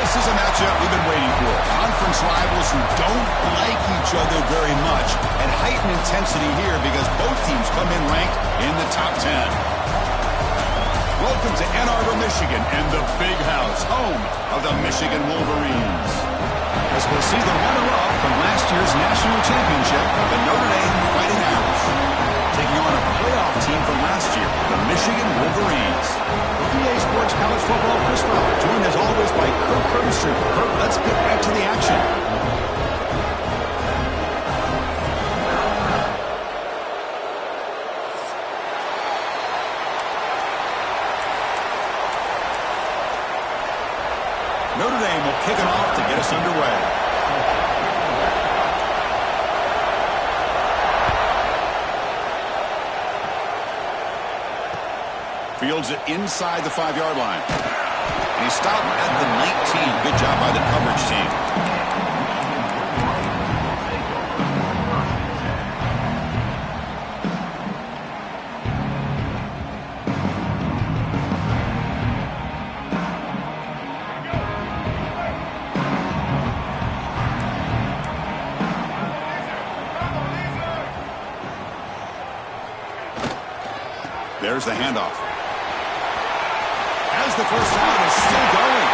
This is a matchup we've been waiting for. Conference rivals who don't like each other very much, and heightened intensity here because both teams come in ranked in the top 10. Welcome to Ann Arbor, Michigan, and the Big House, home of the Michigan Wolverines. As we'll see the runner-up from last year's national championship, the Notre Dame Fighting Irish, taking on a playoff team from last year, the Michigan Wolverines. For EA Sports College Football, Chris Fowler, joined as always by Kirk Herbstreit. Kirk, let's get back to the action. Notre Dame will kick it off to get us underway. Fields it inside the 5-yard line. And he stopped at the 19. Good job by the coverage team. There's the handoff. As the first down is still going.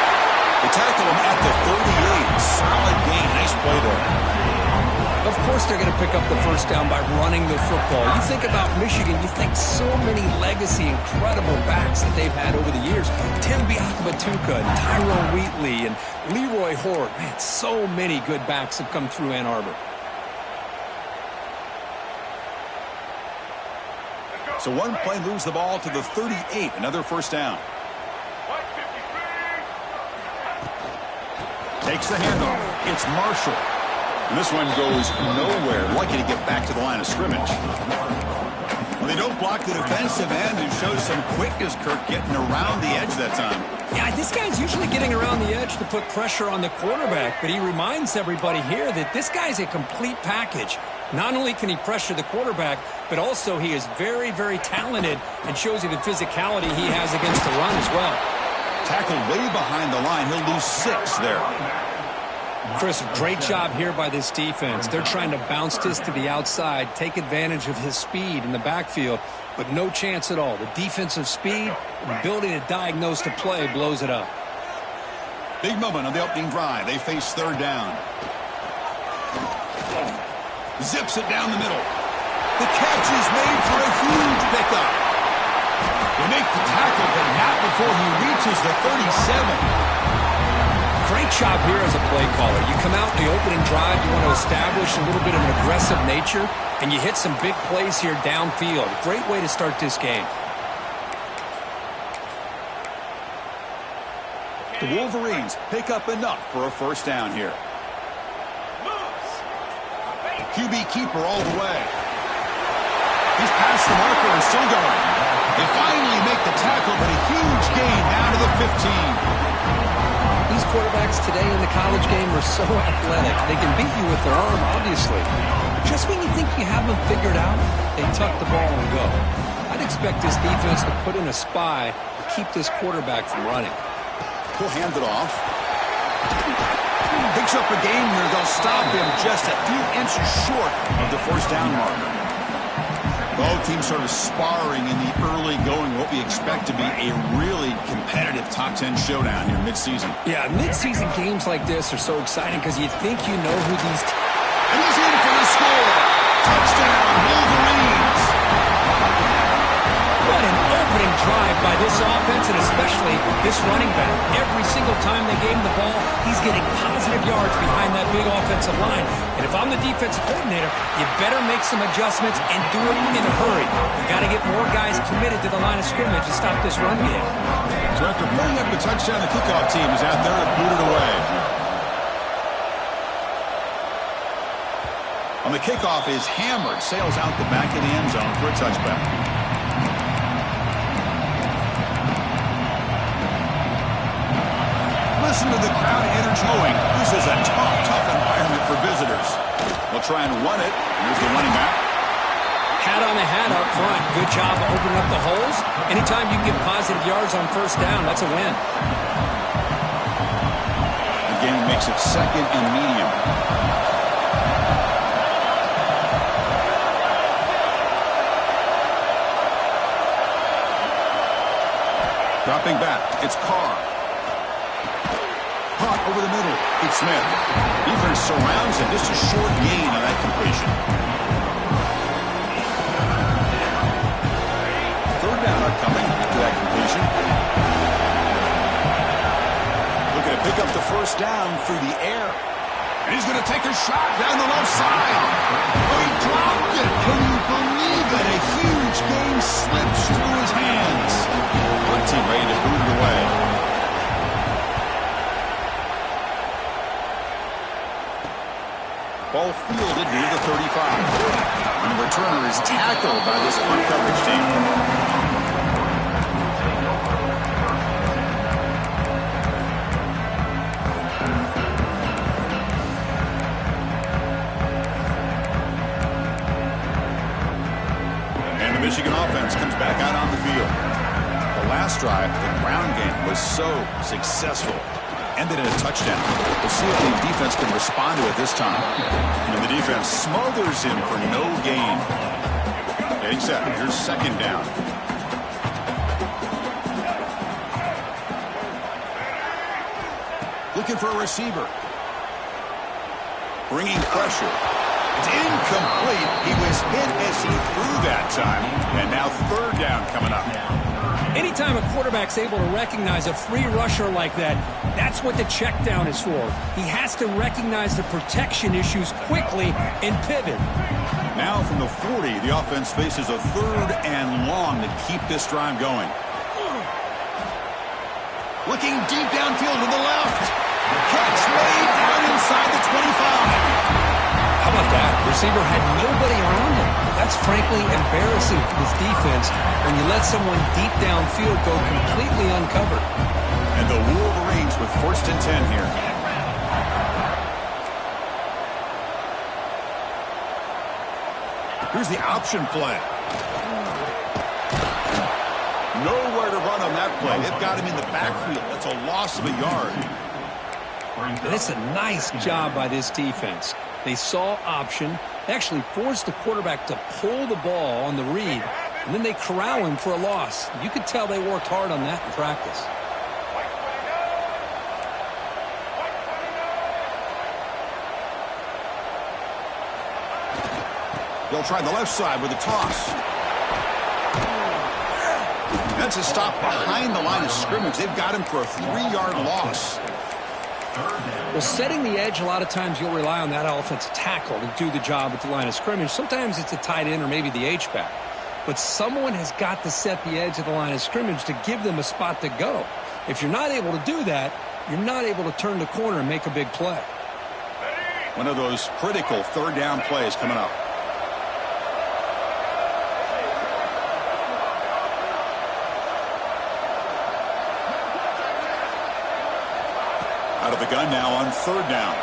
They tackle him at the 38. Solid gain. Nice play there. Of course they're going to pick up the first down by running the football. You think about Michigan, you think so many legacy, incredible backs that they've had over the years. Tim Biakabatuka, Tyrone Wheatley, and Leroy Horde. Man, so many good backs have come through Ann Arbor. So one play moves the ball to the 38. Another first down. Takes the handoff. It's Marshall. And this one goes nowhere. Lucky to get back to the line of scrimmage. Well, they don't block the defensive end, who shows some quickness, Kirk, getting around the edge that time. Yeah, this guy's usually getting around the edge to put pressure on the quarterback, but he reminds everybody here that this guy's a complete package. Not only can he pressure the quarterback, but also he is very, very talented and shows you the physicality he has against the run as well. Tackled way behind the line. He'll lose 6 there. Chris, great job here by this defense. They're trying to bounce this to the outside, take advantage of his speed in the backfield, but no chance at all. The defensive speed, the ability to diagnose the play blows it up. Big moment on the opening drive. They face third down. Zips it down the middle. The catch is made for a huge pickup. They make the tackle, but not before he reaches the 37. Great job here as a play caller. You come out in the opening drive, you want to establish a little bit of an aggressive nature, and you hit some big plays here downfield. Great way to start this game. The Wolverines pick up enough for a first down here. QB keeper all the way. He's past the marker and still going. They finally make the tackle, but a huge gain down to the 15. These quarterbacks today in the college game are so athletic. They can beat you with their arm, obviously. Just when you think you have them figured out, they tuck the ball and go. I'd expect this defense to put in a spy to keep this quarterback from running. He'll hand it off. Picks up a gain here. They'll stop him just a few inches short of the first down marker. Both teams sort of sparring in the early going, what we expect to be a really competitive top 10 showdown here mid-season. Yeah, mid-season games like this are so exciting because you think you know who these and he's in for the score. Touchdown, Wolverines. What an opening drive by this offense, and especially this running back. Every single time they gave him the ball, he's getting positive yards behind that big offensive line. And if I'm the defensive coordinator, you better make some adjustments and do it in a hurry. You got to get more guys committed to the line of scrimmage to stop this run game. So after putting up the touchdown, the kickoff team is out there to boot it away. On the kickoff is hammered, sails out the back of the end zone for a touchback. Listen to the crowd energy going. This is a tough environment for visitors. They'll try and run it. Here's the running back. Hat on the hat up front. Good job of opening up the holes. Anytime you get positive yards on first down, that's a win. gain makes it 2nd and medium. Dropping back, it's Carr. Caught over the middle, it's Smith. Defense surrounds him, just a short gain on that completion. 3rd down upcoming after that completion. Looking to pick up the 1st down through the air. And he's going to take a shot down the left side. Oh, he dropped it. Can you believe it? A huge game slips through his hands. One team ready to boot it away. Ball fielded near the 35. And the returner is tackled by this punt coverage team. Michigan offense comes back out on the field. The last drive, the ground game was so successful. Ended in a touchdown. We'll see if the defense can respond to it this time. And the defense smothers him for no gain. Getting set. Here's 2nd down. Looking for a receiver. Bringing pressure. It's incomplete. He was hit as he threw that time. And now 3rd down coming up. Anytime a quarterback's able to recognize a free rusher like that, that's what the check down is for. He has to recognize the protection issues quickly and pivot. Now from the 40, the offense faces a 3rd and long to keep this drive going. Looking deep downfield to the left. Catch way down inside the 25. How about that? Receiver had nobody around him. That's frankly embarrassing for this defense when you let someone deep downfield go completely uncovered. And the Wolverines with 1st and 10 here. Here's the option play. Nowhere to run on that play. They've got him in the backfield. That's a loss of a yard. And it's a nice job by this defense. They saw option. They actually forced the quarterback to pull the ball on the read, and then they corral him for a loss. You could tell they worked hard on that in practice. They'll try the left side with a toss. That's a stop behind the line of scrimmage. They've got him for a 3-yard loss. Well, setting the edge, a lot of times you'll rely on that offensive tackle to do the job at the line of scrimmage. Sometimes it's a tight end or maybe the H-back. But someone has got to set the edge of the line of scrimmage to give them a spot to go. If you're not able to do that, you're not able to turn the corner and make a big play. One of those critical 3rd down plays coming up. Out of the gun now on 3rd down.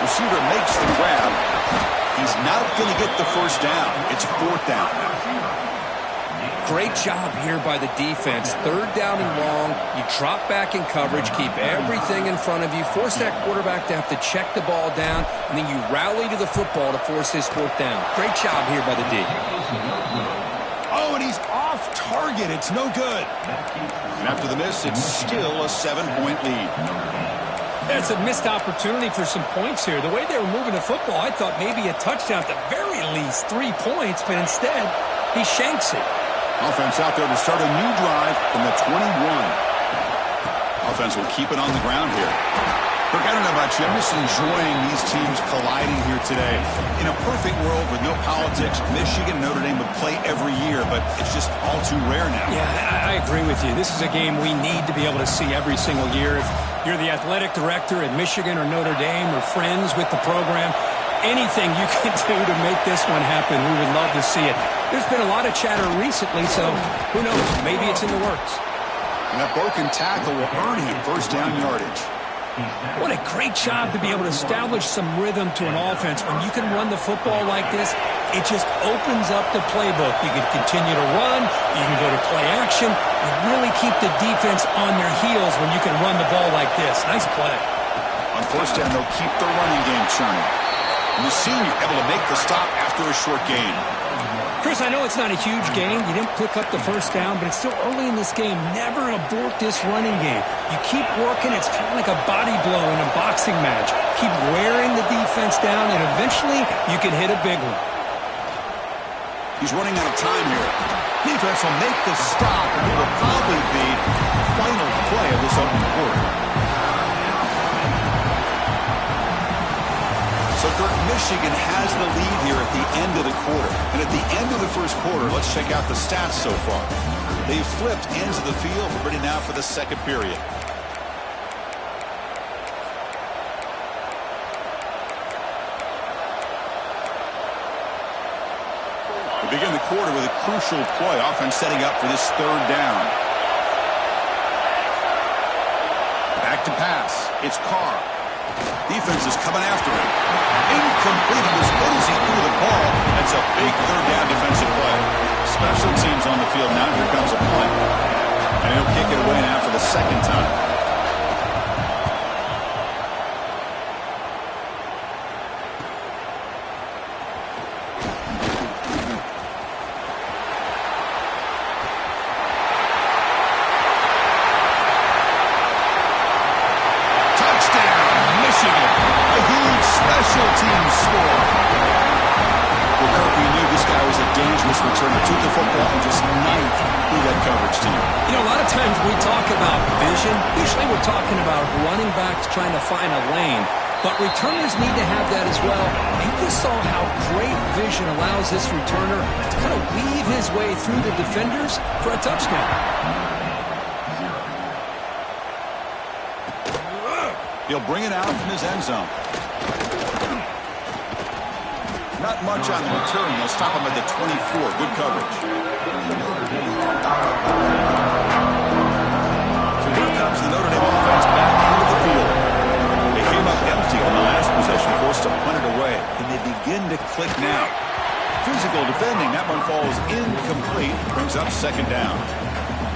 Receiver makes the grab. He's not going to get the 1st down. It's 4th down. Great job here by the defense. 3rd down and long. You drop back in coverage, keep everything in front of you, force that quarterback to have to check the ball down, and then you rally to the football to force this 4th down. Great job here by the D. Oh, and he's off target. It's no good. And after the miss, it's still a 7-point lead. That's a missed opportunity for some points here. The way they were moving the football, I thought maybe a touchdown at the very least, 3 points, but instead, he shanks it. Offense out there to start a new drive from the 21. Offense will keep it on the ground here. Look, I don't know about you. I'm just enjoying these teams colliding here today. In a perfect world with no politics, Michigan and Notre Dame would play every year, but it's just all too rare now. Yeah, I agree with you. This is a game we need to be able to see every single year. If you're the athletic director at Michigan or Notre Dame or friends with the program, anything you can do to make this one happen, we would love to see it. There's been a lot of chatter recently, so who knows? Maybe it's in the works. And that broken tackle will earn him 1st down yardage. What a great job to be able to establish some rhythm to an offense. When you can run the football like this, it just opens up the playbook. You can continue to run. You can go to play action. You really keep the defense on their heels when you can run the ball like this. Nice play. On first down, they'll keep the running game churning. And the senior able to make the stop after a short gain. Chris, I know it's not a huge gain. You didn't pick up the first down, but it's still early in this game. Never abort this running game. You keep working. It's kind of like a body blow in a boxing match. Keep wearing the defense down, and eventually you can hit a big one. He's running out of time here. Defense will make the stop, and it will probably be the final play of this opening quarter. So, Kirk, Michigan has the lead here at the end of the quarter. And at the end of the first quarter, let's check out the stats so far. They've flipped ends of the field, ready now for the second period. We begin the quarter with a crucial play. Offense setting up for this third down. Back to pass. It's Carr. Defense is coming after him. Incomplete. As good as he threw the ball. That's a big third down defensive play. Special teams on the field now. Here comes a punt. And he'll kick it away now for the second time. Returner to the football and just knifed through that coverage team. You know, a lot of times we talk about vision. Usually we're talking about running backs trying to find a lane. But returners need to have that as well. And you saw how great vision allows this returner to kind of weave his way through the defenders for a touchdown. He'll bring it out from his end zone. Not much on the return. They'll stop him at the 24. Good coverage. So here comes the Notre Dame offense back into the field. They came up empty on the last possession, forced to punt it away. And they begin to click now. Physical defending. That one falls incomplete. Brings up second down.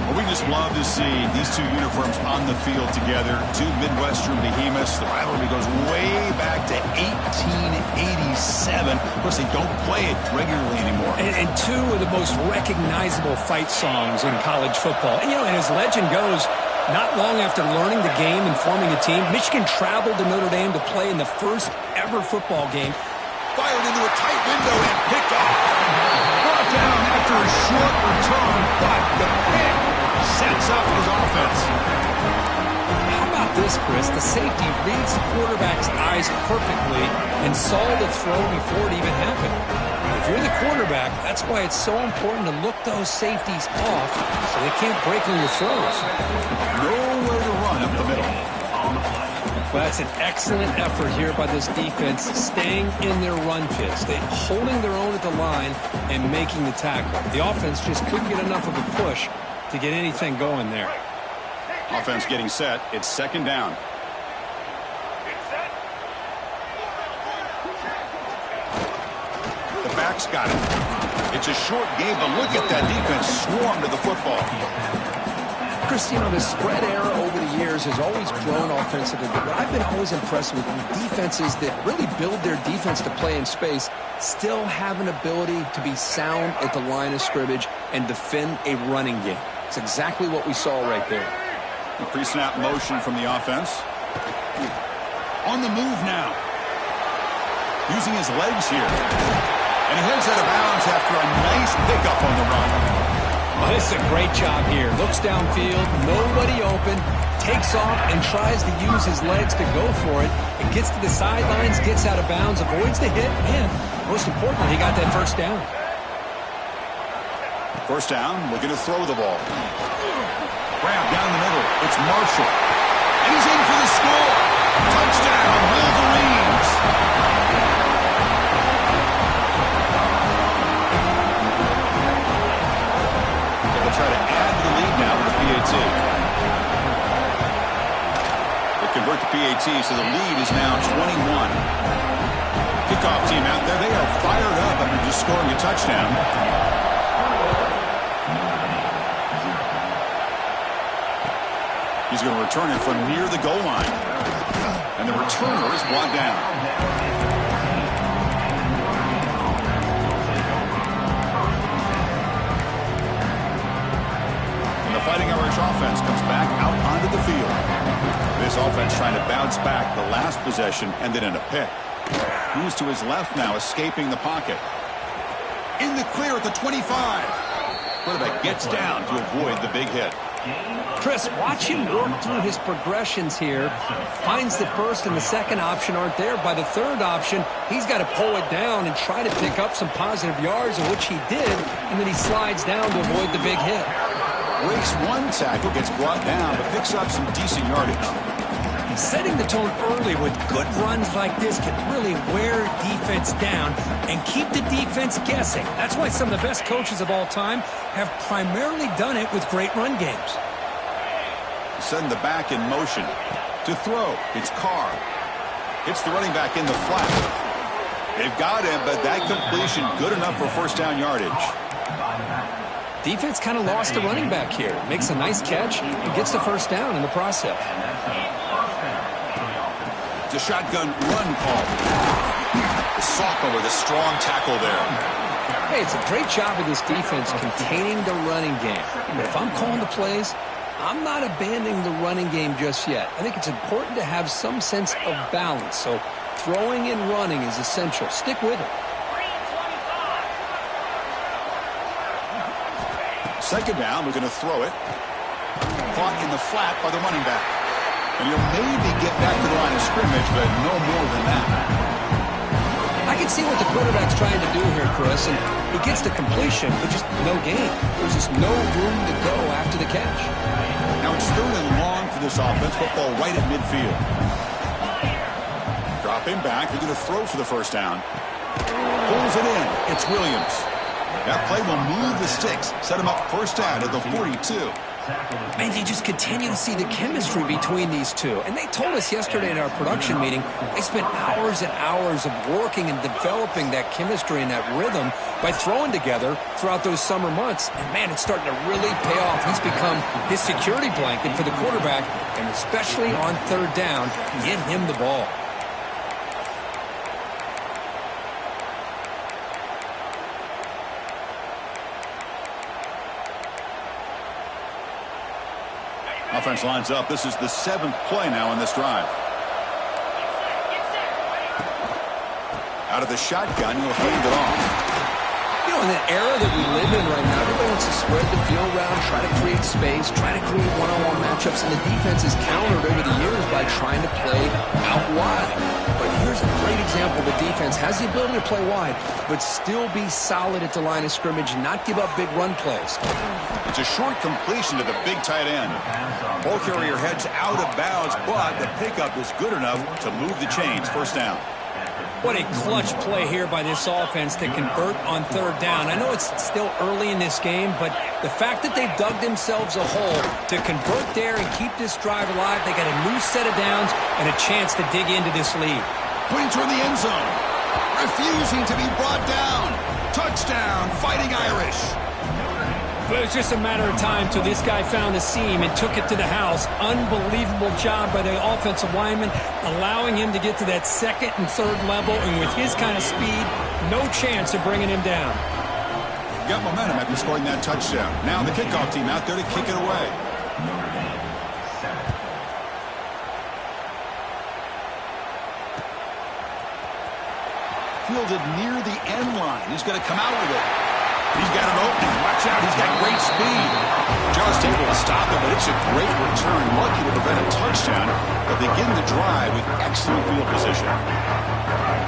Well, we just love to see these two uniforms on the field together. Two Midwestern behemoths. The rivalry goes way back to 1887. Of course, they don't play it regularly anymore. And two of the most recognizable fight songs in college football. And, you know, and as legend goes, not long after learning the game and forming a team, Michigan traveled to Notre Dame to play in the first ever football game. Fired into a tight window and picked off. Brought down after a short return, but the pick sets up his offense. How about this, Chris? The safety reads the quarterback's eyes perfectly and saw the throw before it even happened. If you're the quarterback, that's why it's so important to look those safeties off so they can't break on your throws. Nowhere to run up the middle. Well, that's an excellent effort here by this defense, staying in their run pits. They're holding their own at the line and making the tackle. The offense just couldn't get enough of a push to get anything going there. Offense getting set. It's second down. The back's got it. It's a short game, but look at that defense swarm to the football. Chris, you know, the spread era over the years has always grown offensively, but what I've been always impressed with defenses that really build their defense to play in space still have an ability to be sound at the line of scrimmage and defend a running game. It's exactly what we saw right there. The pre-snap motion from the offense. On the move now. Using his legs here. And he heads out of bounds after a nice pickup on the run. Well, this is a great job here. Looks downfield, nobody open, takes off and tries to use his legs to go for it. It gets to the sidelines, gets out of bounds, avoids the hit, and most importantly, he got that first down. First down, looking to throw the ball. Grab down the middle. It's Marshall. And he's in for the score. Touchdown, Wolverines. They'll try to add to the lead now with the PAT. They convert the PAT, so the lead is now 21. Kickoff team out there, they are fired up after just scoring a touchdown. He's going to return it from near the goal line. And the returner is brought down. And the Fighting Irish offense comes back out onto the field. This offense trying to bounce back the last possession and then in a pick. Moves to his left now, escaping the pocket. In the clear at the 25. Quarterback gets down to avoid the big hit. Chris, watch him work through his progressions here. Finds the first and the second option aren't there. By the third option, he's got to pull it down and try to pick up some positive yards, of which he did, and then he slides down to avoid the big hit. Breaks one tackle, gets brought down, but picks up some decent yardage. Setting the tone early with good runs like this can really wear defense down and keep the defense guessing. That's why some of the best coaches of all time have primarily done it with great run games. Send the back in motion. To throw, it's Carr. Hits the running back in the flat. They've got him, but that completion good enough for first down yardage. Defense kind of lost the running back here. Makes a nice catch and gets the first down in the process. It's a shotgun run call. The sophomore with a strong tackle there. Hey, it's a great job of this defense containing the running game. But if I'm calling the plays, I'm not abandoning the running game just yet. I think it's important to have some sense of balance. So throwing and running is essential. Stick with it. Second down, we're going to throw it. Caught in the flat by the running back. And he'll maybe get back to the line of scrimmage, but no more than that. I can see what the quarterback's trying to do here, Chris, and he gets the completion, but just no gain. There's just no room to go after the catch. Now it's third and long for this offense. Football right at midfield. Drop him back. They're going to throw for the first down. Pulls it in. It's Williams. That play will move the sticks. Set him up first down at the 42. Man, you just continue to see the chemistry between these two. And they told us yesterday in our production meeting, they spent hours and hours of working and developing that chemistry and that rhythm by throwing together throughout those summer months. And, man, it's starting to really pay off. He's become his security blanket for the quarterback, and especially on third down, get him the ball. Offense lines up. This is the 7th play now in this drive. Out of the shotgun, he'll hand it off. You know, in the era that we live in right now, everybody wants to spread the field around, try to create space, try to create one-on-one matchups, and the defense is countered over the years by trying to play out wide. But here's a great example. The defense has the ability to play wide, but still be solid at the line of scrimmage and not give up big run plays. It's a short completion to the big tight end. Ball carrier heads out of bounds, but the pickup is good enough to move the chains. First down. What a clutch play here by this offense to convert on third down. I know it's still early in this game, but the fact that they've dug themselves a hole to convert there and keep this drive alive, they got a new set of downs and a chance to dig into this lead. Putting toward the end zone. Refusing to be brought down. Touchdown, Fighting Irish. It was just a matter of time till this guy found a seam and took it to the house. Unbelievable job by the offensive lineman, allowing him to get to that second and third level, and with his kind of speed, no chance of bringing him down. Got momentum after scoring that touchdown. Now the kickoff team out there to kick it away. Fielded near the end line. He's going to come out with it. He's got an opening. Watch out. He's got great speed. John's able to stop it, but it's a great return. Lucky to prevent a touchdown, but they begin the drive with excellent field position.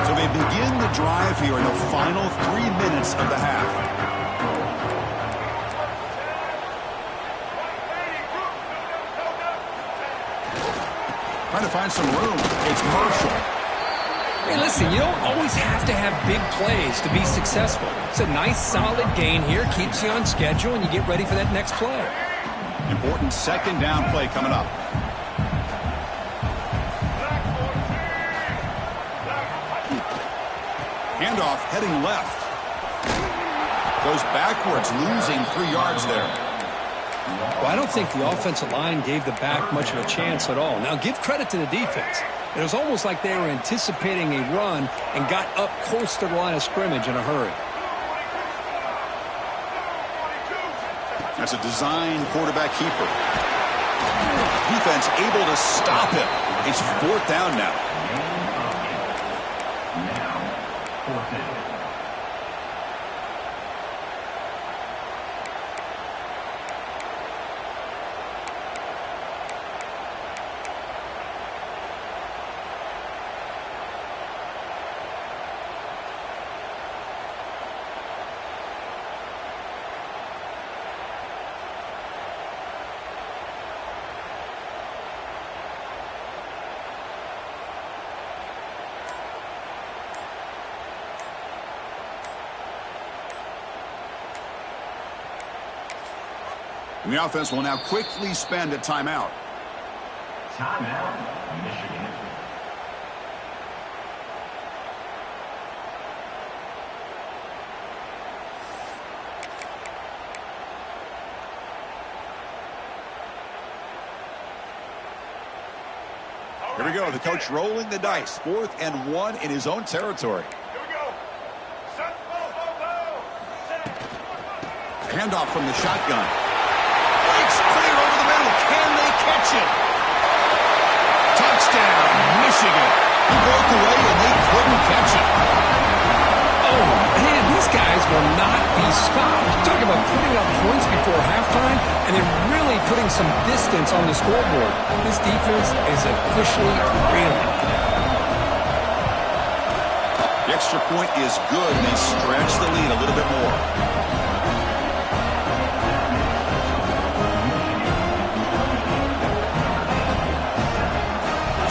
So they begin the drive here in the final 3 minutes of the half. Trying to find some room. It's Marshall. Hey, listen, you don't always have to have big plays to be successful. It's a nice, solid gain here. Keeps you on schedule, and you get ready for that next play. Important second down play coming up. Handoff heading left. Goes backwards, losing 3 yards there. Well, I don't think the offensive line gave the back much of a chance at all. Now, give credit to the defense. It was almost like they were anticipating a run and got up close to the line of scrimmage in a hurry. That's a design quarterback keeper. Defense able to stop him. It's 4th down now. The offense will now quickly spend a timeout. Timeout, Michigan. Here we go. The coach rolling the dice. 4th and 1 in his own territory. Here we go. Set, Handoff from the shotgun. Breaks clear over the middle. Can they catch it? Touchdown, Michigan. He broke away and they couldn't catch it. Oh, man, these guys will not be stopped. Talk about putting up points before halftime and then really putting some distance on the scoreboard. This defense is officially reeling. The extra point is good, and they stretch the lead a little bit more.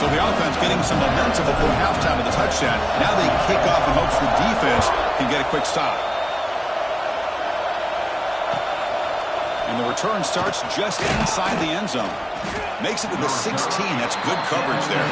So the offense getting some momentum before halftime with the touchdown. Now they kick off in hopes the defense can get a quick stop. And the return starts just inside the end zone. Makes it to the 16. That's good coverage there.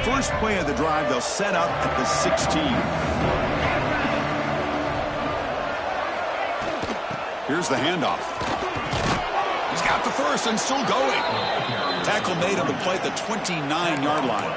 First play of the drive, they'll set up at the 16. Here's the handoff. He's got the first and still going. Tackle made on the play at the 29-yard line.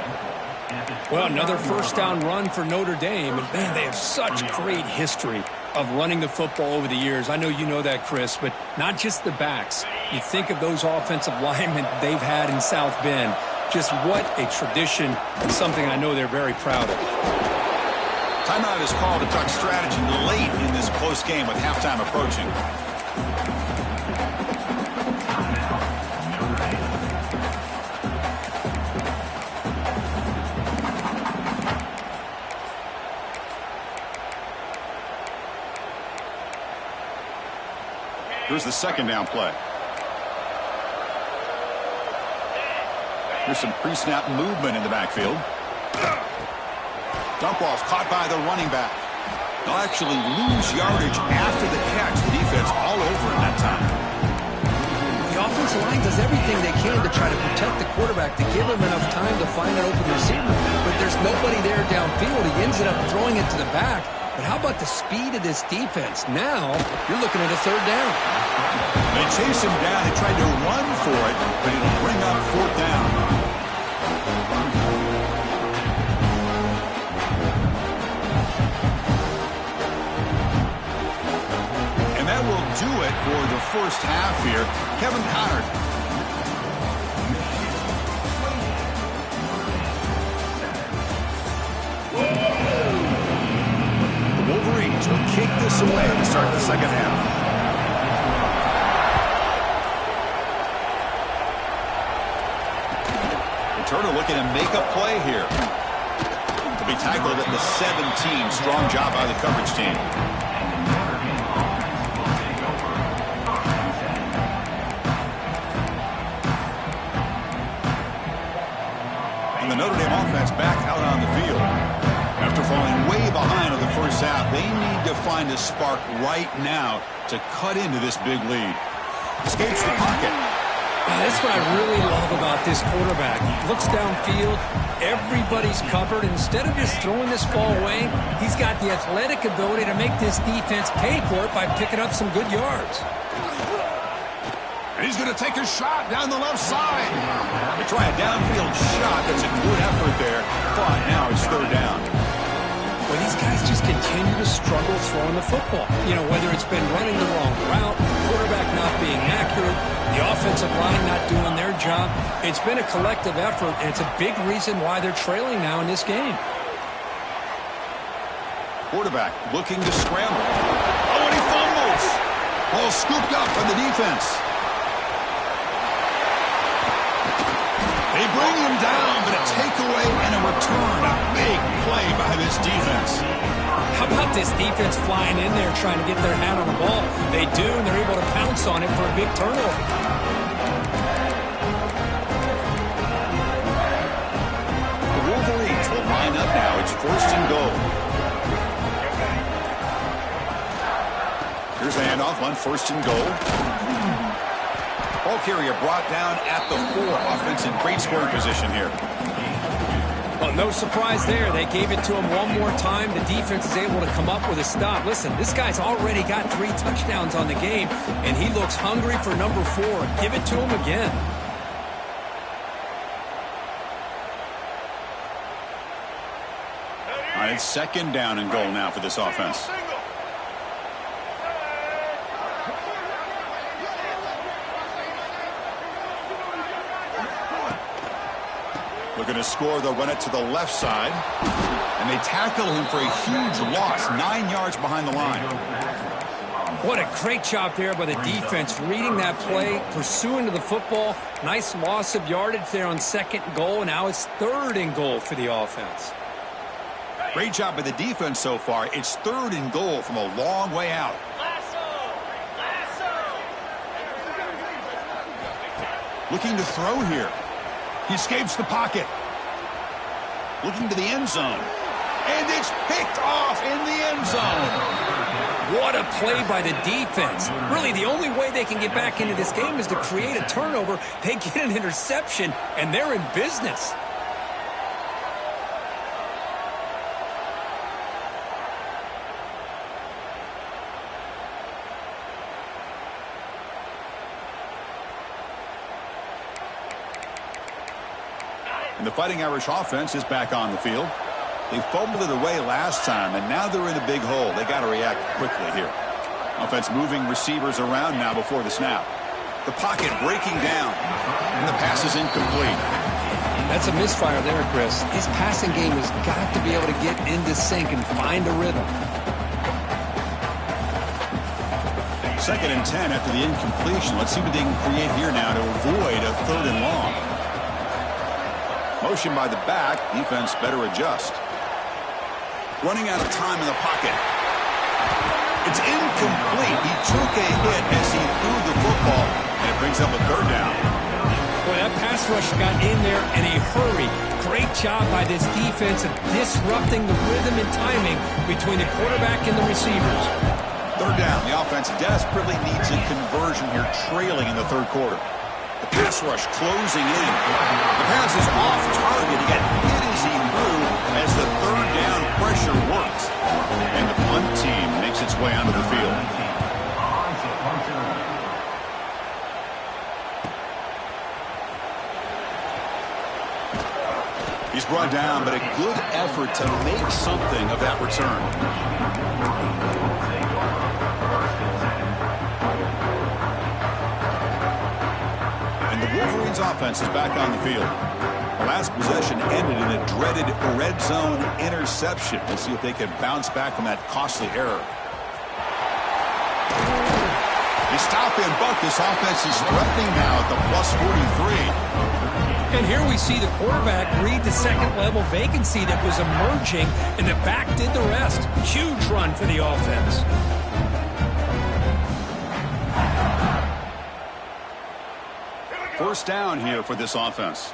Well, another first down run for Notre Dame. And, man, they have such great history of running the football over the years. I know you know that, Chris, but not just the backs. You think of those offensive linemen they've had in South Bend. Just what a tradition and something I know they're very proud of. Timeout is called to talk strategy late in this close game with halftime approaching. Here's the second down play. Here's some pre-snap movement in the backfield. Dump off caught by the running back. They'll actually lose yardage after the catch. The defense all over in that time. The offensive line does everything they can to try to protect the quarterback, to give him enough time to find an open receiver. But there's nobody there downfield. He ends up throwing it to the back. But how about the speed of this defense? Now you're looking at a third down. They chased him down. They tried to run for it, but it'll bring up 4th down. That will do it for the first half here. Kevin Connard. The Wolverines will kick this away to start the second half. Turner looking to make a play here. To be tackled at the 17. Strong job by the coverage team. offense back out on the field. After falling way behind in the first half, they need to find a spark right now to cut into this big lead. Escapes the pocket. That's what I really love about this quarterback. Looks downfield, everybody's covered. Instead of just throwing this ball away, he's got the athletic ability to make this defense pay for it by picking up some good yards. And he's going to take a shot down the left side. They try a downfield shot. That's a good effort there. But now it's third down. Well, these guys just continue to struggle throwing the football. You know, whether it's been running the wrong route, quarterback not being accurate, the offensive line not doing their job. It's been a collective effort, and it's a big reason why they're trailing now in this game. Quarterback looking to scramble. Oh, and he fumbles. Ball scooped up by the defense. They bring him down, but a takeaway and a return. A big play by this defense. How about this defense flying in there trying to get their hand on the ball? They do, and they're able to pounce on it for a big turnover. The Wolverines will line up now. It's first and goal. Here's a handoff on first and goal. Ball carrier brought down at the 4. Offense in great scoring position here. Well, no surprise there. They gave it to him one more time. The defense is able to come up with a stop. Listen, this guy's already got 3 touchdowns on the game, and he looks hungry for number 4. Give it to him again. All right, it's second down and goal now for this offense. Looking to score, they'll run it to the left side. And they tackle him for a huge loss, 9 yards behind the line. What a great job there by the defense, reading that play, pursuing to the football. Nice loss of yardage there on second and goal, and now it's third and goal for the offense. Great job by the defense so far. It's third and goal from a long way out. Looking to throw here. He escapes the pocket. Looking to the end zone. And it's picked off in the end zone. What a play by the defense. Really, the only way they can get back into this game is to create a turnover. They get an interception, and they're in business. And the Fighting Irish offense is back on the field. They fumbled it away last time, and now they're in a big hole. They got to react quickly here. Offense moving receivers around now before the snap. The pocket breaking down, and the pass is incomplete. That's a misfire there, Chris. His passing game has got to be able to get into sync and find a rhythm. Second and 10 after the incompletion. Let's see what they can create here now to avoid a third and long. Motion by the back. Defense better adjust. Running out of time in the pocket. It's incomplete. He took a hit as he threw the football, and it brings up a third down. Boy, that pass rush got in there in a hurry. Great job by this defense of disrupting the rhythm and timing between the quarterback and the receivers. Third down. The offense desperately needs a conversion here, trailing in the third quarter. The pass rush closing in. The pass is off target. He got hit as he threw as the third down pressure works. And the punt team makes its way onto the field. He's brought down, but a good effort to make something of that return. And the Wolverines offense is back on the field. The last possession ended in a dreaded red zone interception. Let's see if they can bounce back from that costly error. They stop and buck. This offense is threatening now at the plus 43. And here we see the quarterback read the second-level vacancy that was emerging, and the back did the rest. Huge run for the offense. First down here for this offense.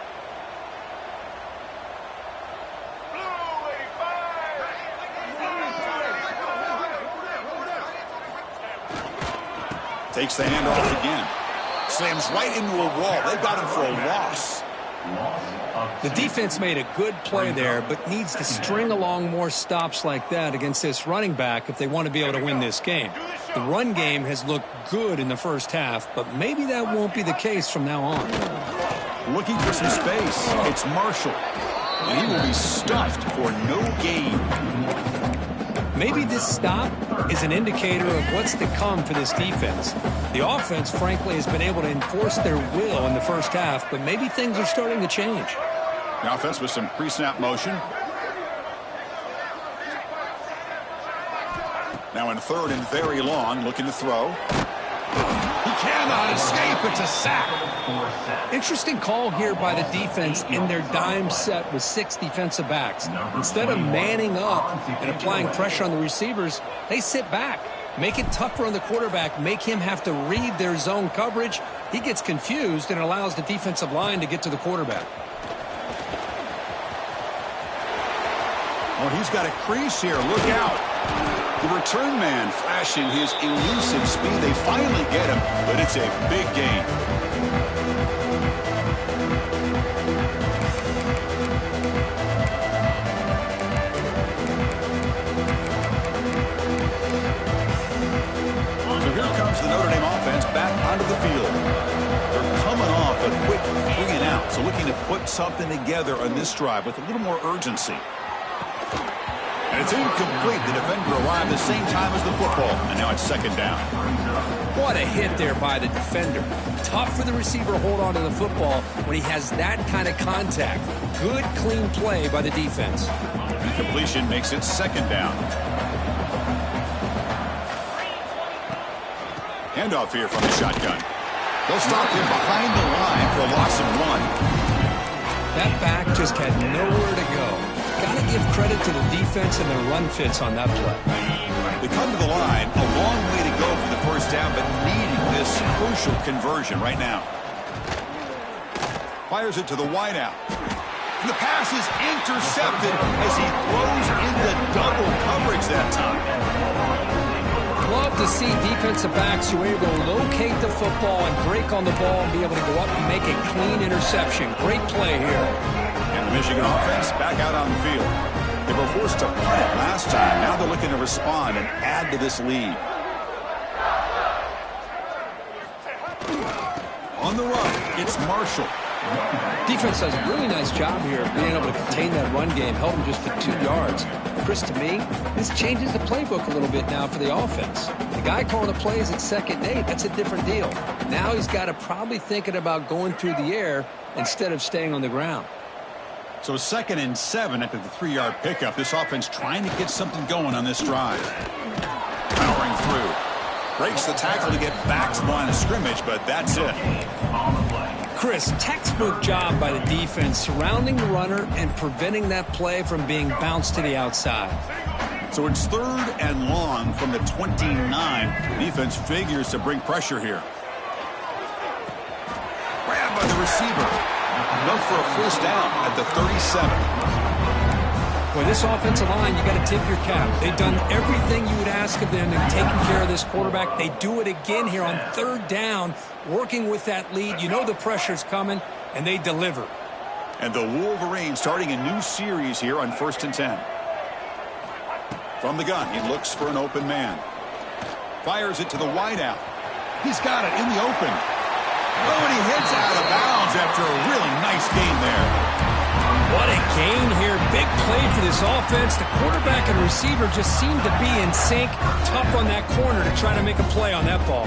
Takes the handoff again. Slams right into a wall. They've got him for a loss. The defense made a good play there, but needs to string along more stops like that against this running back if they want to be able to win this game. The run game has looked good in the first half, but maybe that won't be the case from now on. Looking for some space. It's Marshall. And he will be stuffed for no gain. Maybe this stop is an indicator of what's to come for this defense. The offense, frankly, has been able to enforce their will in the first half, but maybe things are starting to change. The offense with some pre-snap motion. Now in third and very long, looking to throw. He cannot escape. It's a sack. Interesting call here by the defense in their dime set with 6 defensive backs. Instead of manning up and applying pressure on the receivers, they sit back. Make it tougher on the quarterback. Make him have to read their zone coverage. He gets confused and allows the defensive line to get to the quarterback. Oh, he's got a crease here. Look out. The return man flashing his elusive speed. They finally get him, but it's a big gain. So here comes the Notre Dame offense back onto the field. They're coming off a quick 3 and out, so looking to put something together on this drive with a little more urgency. And it's incomplete. The defender arrived the same time as the football, and now it's second down. What a hit there by the defender. Tough for the receiver to hold on to the football when he has that kind of contact. Good, clean play by the defense. Completion makes it second down. Handoff here from the shotgun. They'll stop him behind the line for a loss of 1. That back just had nowhere to go. Got to give credit to the defense and their run fits on that play. They come to the line, a long way to go for the first down, but needing this crucial conversion right now. Fires it to the wideout. The pass is intercepted as he throws into double coverage that time. Love to see defensive backs who are able to locate the football and break on the ball and be able to go up and make a clean interception. Great play here. And the Michigan offense back out on the field. They were forced to punt it last time. Now they're looking to respond and add to this lead. On the run, it's Marshall. Defense does a really nice job here of being able to contain that run game, held him just to 2 yards. Chris, to me, this changes the playbook a little bit now for the offense. The guy calling the plays at 2nd and 8, that's a different deal. Now he's got to probably thinking about going through the air instead of staying on the ground. So 2nd and 7 after the 3-yard pickup. This offense trying to get something going on this drive. Powering through. Breaks the tackle to get back to the line of scrimmage, but that's it. Chris, textbook job by the defense surrounding the runner and preventing that play from being bounced to the outside. So it's 3rd and long from the 29. Defense figures to bring pressure here. Grabbed by the receiver. Enough for a first down at the 37. Boy, this offensive line, you got to tip your cap. They've done everything you would ask of them in taking care of this quarterback. They do it again here on 3rd down, working with that lead. You know the pressure's coming, and they deliver. And the Wolverines starting a new series here on 1st and 10. From the gun, he looks for an open man. Fires it to the wideout. He's got it in the open. Oh, and he heads out of bounds after a really nice gain there. What a gain here. Big play for this offense. The quarterback and receiver just seem to be in sync. Tough on that corner to try to make a play on that ball.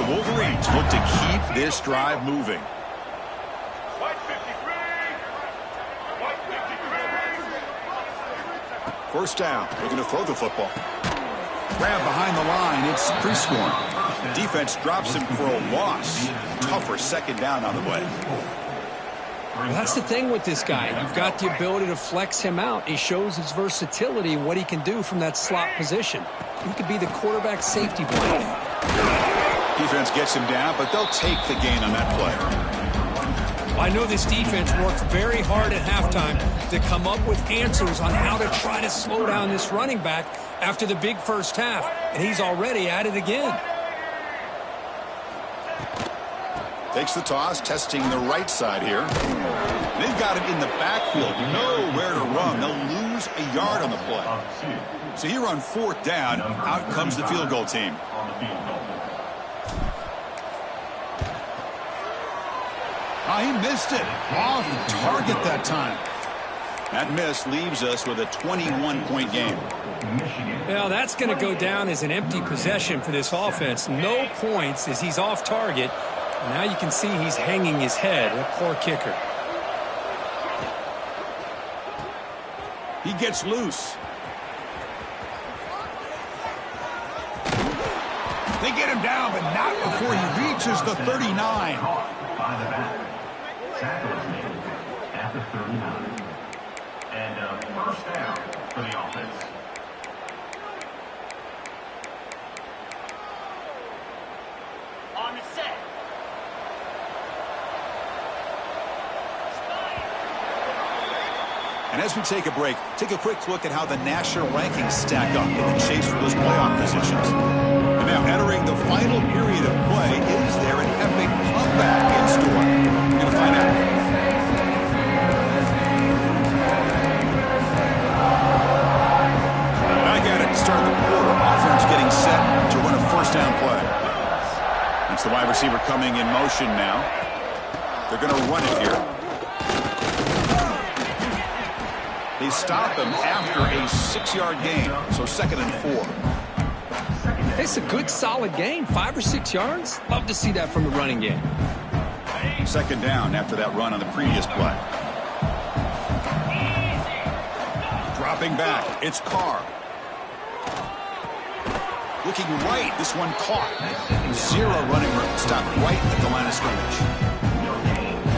The Wolverines look to keep this drive moving. First down. They're going to throw the football. Grab behind the line. It's Prescorn. Defense drops him for a loss. Tougher 2nd down on the way. Well, that's the thing with this guy. You've got the ability to flex him out. He shows his versatility and what he can do from that slot position. He could be the quarterback safety blanket. Defense gets him down, but they'll take the gain on that play. I know this defense worked very hard at halftime to come up with answers on how to try to slow down this running back after the big first half, and he's already at it again. Takes the toss, testing the right side here. They've got him in the backfield, nowhere to run. They'll lose a yard on the play. So here on fourth down, out comes the field goal team. He missed it. Off target that time. That miss leaves us with a 21-point game. Well, that's going to go down as an empty possession for this offense. No points as he's off target. And now you can see he's hanging his head. A poor kicker. He gets loose. They get him down, but not before he reaches the 39. By the back. Tackle is made at the 39. And first down for the offense. On the set. And as we take a break, take a quick look at how the national rankings stack up in the chase for those playoff positions. And now entering the final period of play, is there an epic comeback in store? We're going to find out. Back at it to start the quarter. Offense getting set to run a first down play. That's the wide receiver coming in motion now. They're going to run it here. They stop him after a 6-yard gain, so 2nd and 4. It's a good, solid gain. 5 or 6 yards. Love to see that from the running game. 2nd down after that run on the previous play. Dropping back, it's Carr. Looking right, this one caught. 0 running room, stopped right at the line of scrimmage.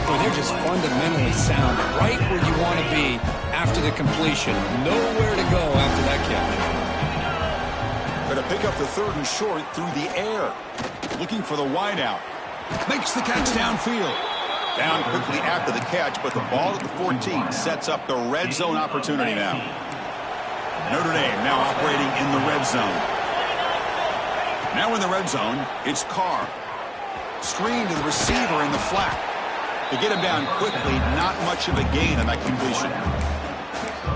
Boy, they're just fundamentally sound, right where you want to be after the completion. Nowhere to go after that catch. Going to pick up the 3rd and short through the air. Looking for the wideout. Makes the catch downfield. Down quickly after the catch, but the ball at the 14 sets up the red zone opportunity now. Notre Dame now operating in the red zone. Now in the red zone, it's Carr. Screen to the receiver in the flat. To get him down quickly, not much of a gain on that completion.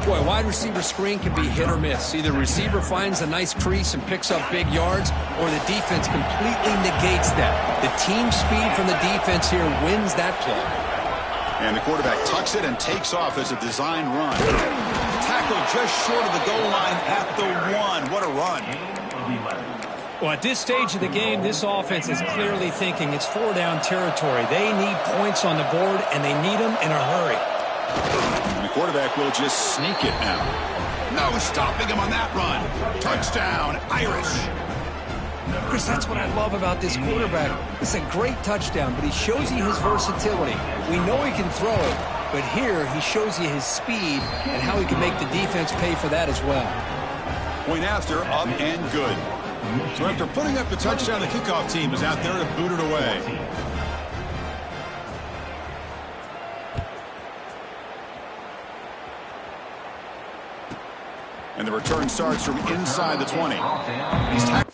Boy, wide receiver screen can be hit or miss. Either receiver finds a nice crease and picks up big yards, or the defense completely negates that. The team speed from the defense here wins that play. And the quarterback tucks it and takes off as a design run. Tackle just short of the goal line at the 1. What a run. Well, at this stage of the game, this offense is clearly thinking it's 4-down territory. They need points on the board, and they need them in a hurry. And the quarterback will just sneak it now. No stopping him on that run. Touchdown, Irish. Chris, that's what I love about this quarterback. It's a great touchdown, but he shows you his versatility. We know he can throw it, but here he shows you his speed and how he can make the defense pay for that as well. Point after, up and good. So after putting up the touchdown, the kickoff team is out there to boot it away. And the return starts from inside the 20. He's tackled.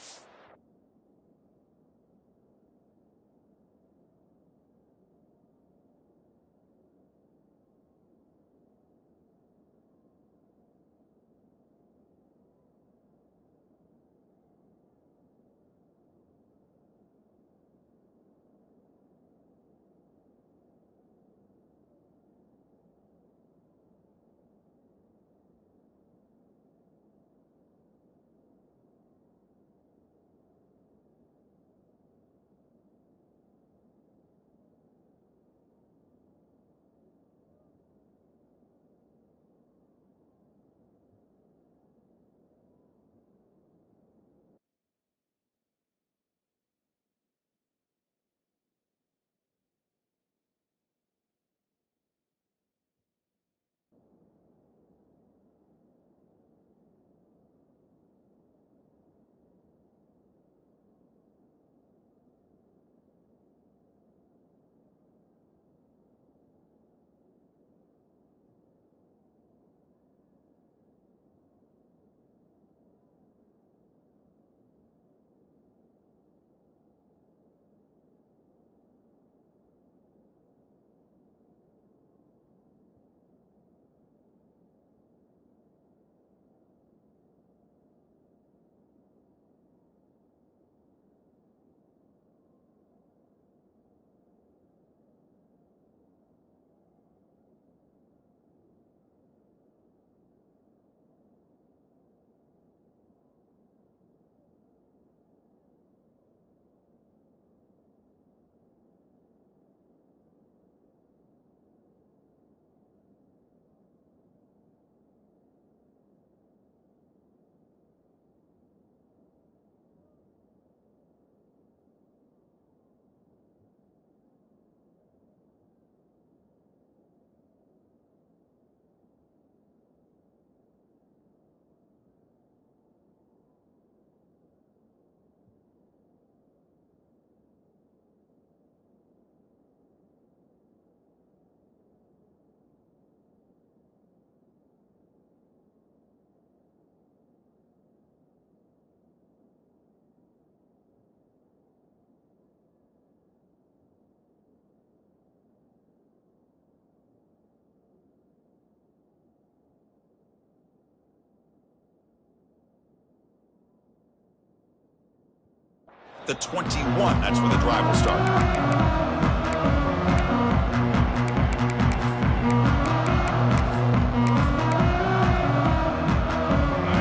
the 21. That's where the drive will start.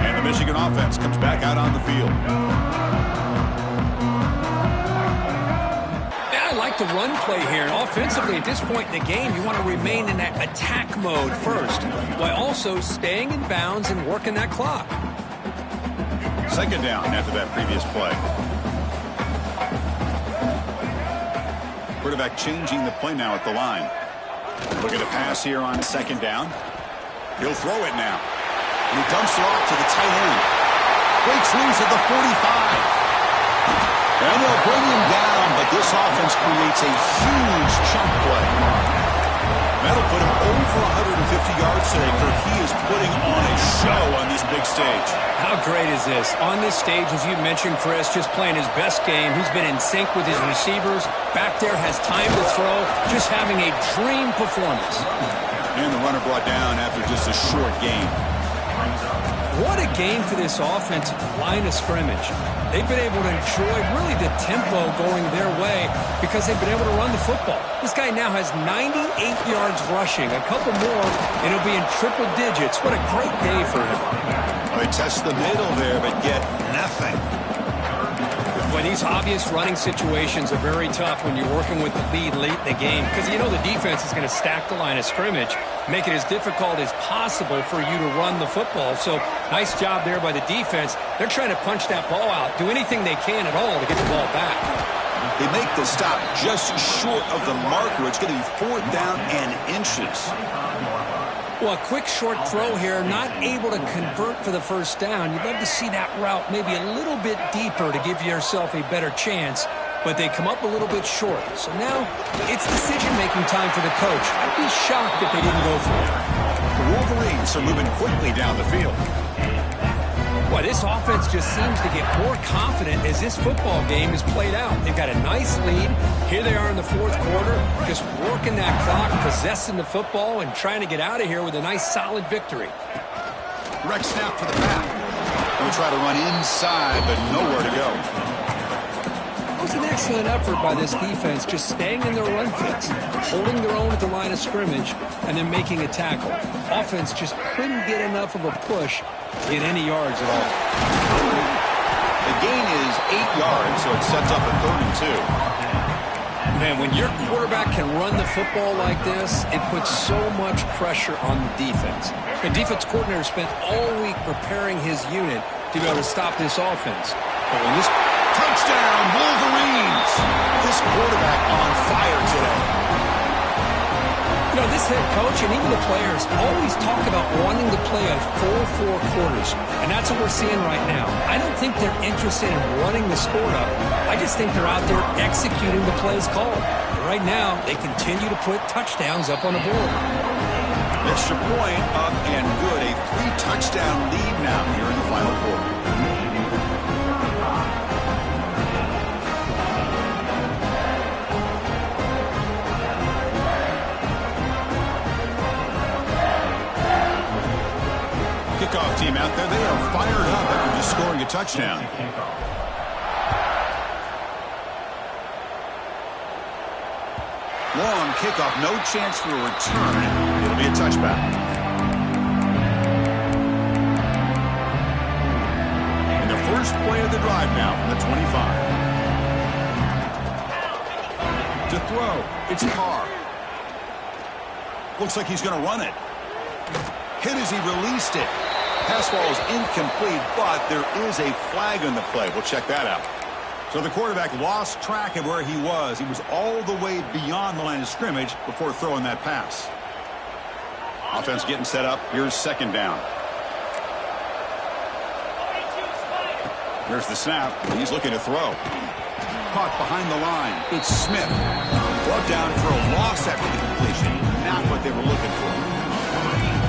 And the Michigan offense comes back out on the field. The run play here, and offensively at this point in the game, you want to remain in that attack mode first, while also staying in bounds and working that clock. Second down after that previous play. Quarterback changing the play now at the line. Look at the pass here on second down. He'll throw it now. And he dumps it off to the tight end. Breaks loose at the 45. And they'll bring him down, but this offense creates a huge chunk play. That'll put him over 150 yards today, for he is putting on a show on this big stage. How great is this? On this stage, as you mentioned, Chris, just playing his best game. He's been in sync with his receivers. Back there, has time to throw. Just having a dream performance. And the runner brought down after just a short game. What a game for this offense at the line of scrimmage. They've been able to enjoy really the tempo going their way because they've been able to run the football. This guy now has 98 yards rushing, a couple more, and he'll be in triple digits. What a great day for him. Well, they test the middle there, but get nothing. Well, these obvious running situations are very tough when you're working with the lead late in the game because you know the defense is going to stack the line of scrimmage, make it as difficult as possible for you to run the football. So nice job there by the defense. They're trying to punch that ball out, do anything they can at all to get the ball back. They make the stop just short of the marker. It's going to be 4th down and inches. Well, a quick short throw here, not able to convert for the first down. You'd love to see that route maybe a little bit deeper to give yourself a better chance, but they come up a little bit short. So now it's decision-making time for the coach. I'd be shocked if they didn't go for it. The Wolverines are moving quickly down the field. Well, this offense just seems to get more confident as this football game is played out. They've got a nice lead. Here they are in the 4th quarter, just working that clock, possessing the football, and trying to get out of here with a nice, solid victory. Direct snap to the back. They'll try to run inside, but nowhere to go. It was an excellent effort by this defense, just staying in their run fits, holding their own at the line of scrimmage, and then making a tackle. Offense just couldn't get enough of a push to get any yards at all. The gain is 8 yards, so it sets up a 3rd and 2. Man, when your quarterback can run the football like this, it puts so much pressure on the defense. The defense coordinator spent all week preparing his unit to be able to stop this offense. But when this touchdown, Wolverines! This quarterback on fire today. You know, this head coach and even the players always talk about wanting to play a full 4 quarters, and that's what we're seeing right now. I don't think they're interested in running the score up. I just think they're out there executing the plays called. And right now, they continue to put touchdowns up on the board. Extra point up and good. A 3-touchdown lead now here in the final quarter. Kickoff team out there, they are fired up after just scoring a touchdown. Long kickoff, no chance for a return. It'll be a touchback. And the first play of the drive now from the 25. To throw, it's Carr. Looks like he's going to run it. Hit as he released it. Pass ball is incomplete, but there is a flag on the play. We'll check that out. So the quarterback lost track of where he was. He was all the way beyond the line of scrimmage before throwing that pass. Offense getting set up. Here's second down. Here's the snap. He's looking to throw. Caught behind the line. It's Smith. Brought down for a loss after the completion. Not what they were looking for.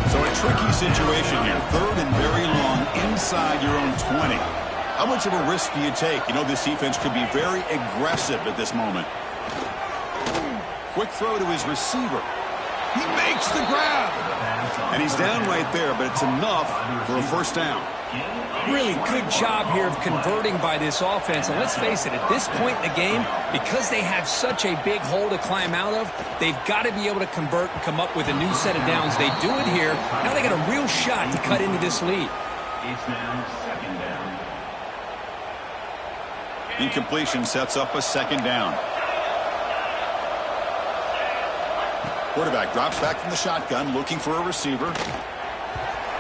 So a tricky situation here. 3rd and very long inside your own 20. How much of a risk do you take? You know this defense could be very aggressive at this moment. Quick throw to his receiver. He makes the grab. And he's down right there, but it's enough for a first down. Really good job here of converting by this offense. And let's face it, at this point in the game, because they have such a big hole to climb out of, they've got to be able to convert and come up with a new set of downs. They do it here. Now they got a real shot to cut into this lead. It's now second down. Incompletion sets up a second down. Quarterback drops back from the shotgun, looking for a receiver.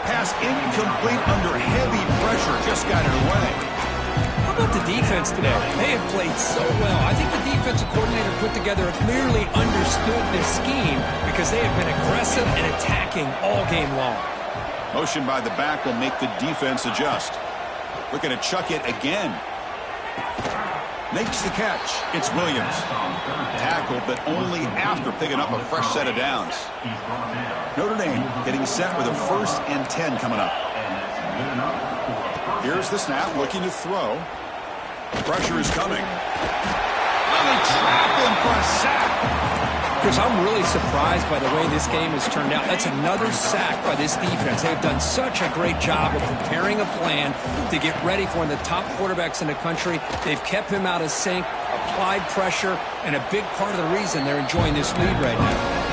Pass incomplete under heavy pressure. Just got it away. How about the defense today? They have played so well. I think the defensive coordinator put together a clearly understood this scheme because they have been aggressive and attacking all game long. Motion by the back will make the defense adjust. Looking to chuck it again. Makes the catch. It's Williams. Tackled, but only after picking up a fresh set of downs. Notre Dame getting set with a 1st and 10 coming up. Here's the snap, looking to throw. Pressure is coming. And they trap him for a sack. Chris, I'm really surprised by the way this game has turned out. That's another sack by this defense. They've done such a great job of preparing a plan to get ready for one of the top quarterbacks in the country. They've kept him out of sync, applied pressure, and a big part of the reason they're enjoying this lead right now.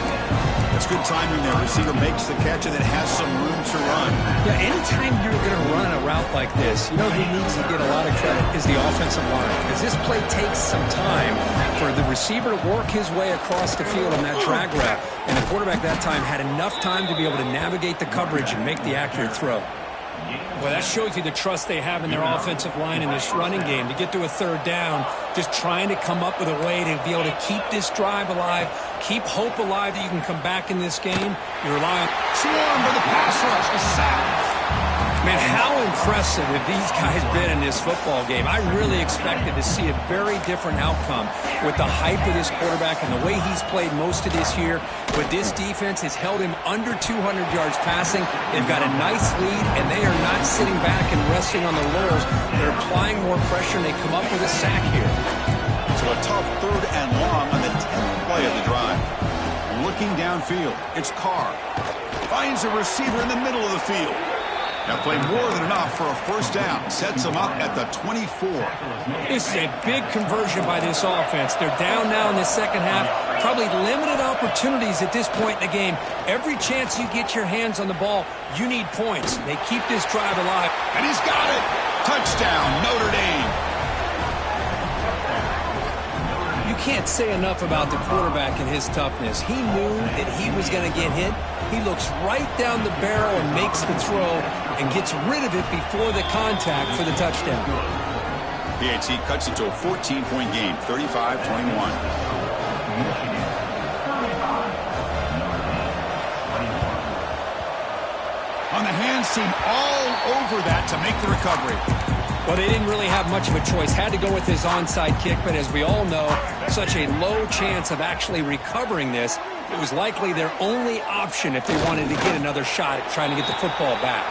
That's good timing there. Receiver makes the catch and then has some room to run. Yeah, anytime you're going to run a route like this, you know who needs to get a lot of credit is the offensive line. Because this play takes some time for the receiver to work his way across the field on that drag route. And the quarterback that time had enough time to be able to navigate the coverage and make the accurate throw. Well, that shows you the trust they have in their offensive line in this running game. To get to a 3rd down, just trying to come up with a way to be able to keep this drive alive, keep hope alive that you can come back in this game. You rely on Swarm for the pass rush. A sack. Man, how impressive have these guys been in this football game? I really expected to see a very different outcome with the hype of this quarterback and the way he's played most of this year. But this defense has held him under 200 yards passing. They've got a nice lead, and they are not sitting back and resting on their laurels. They're applying more pressure, and they come up with a sack here. So a tough 3rd and long on the 10th play of the drive. Looking downfield, it's Carr. Finds a receiver in the middle of the field. Now played more than enough for a 1st down. Sets them up at the 24. This is a big conversion by this offense. They're down now in the second half. Probably limited opportunities at this point in the game. Every chance you get your hands on the ball, you need points. They keep this drive alive. And he's got it. Touchdown, Notre Dame. You can't say enough about the quarterback and his toughness. He knew that he was going to get hit. He looks right down the barrel and makes the throw and gets rid of it before the contact for the touchdown. PAT cuts it to a 14-point game, 35-21. On the hands team all over that to make the recovery. Well, they didn't really have much of a choice. Had to go with this onside kick, but as we all know, such a low chance of actually recovering this. It was likely their only option if they wanted to get another shot at trying to get the football back.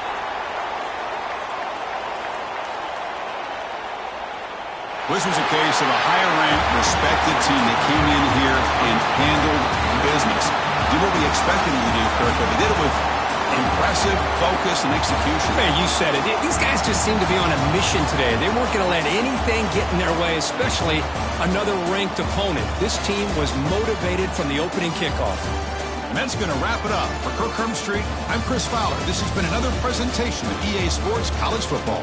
This was a case of a higher-ranked, respected team that came in here and handled business. Did what we expected them to do, Kirk, but they did it with impressive focus and execution. Man, you said it. These guys just seem to be on a mission today. They weren't going to let anything get in their way, especially another ranked opponent. This team was motivated from the opening kickoff. And that's going to wrap it up. For Kirk Herbstreit, I'm Chris Fowler. This has been another presentation of EA Sports College Football.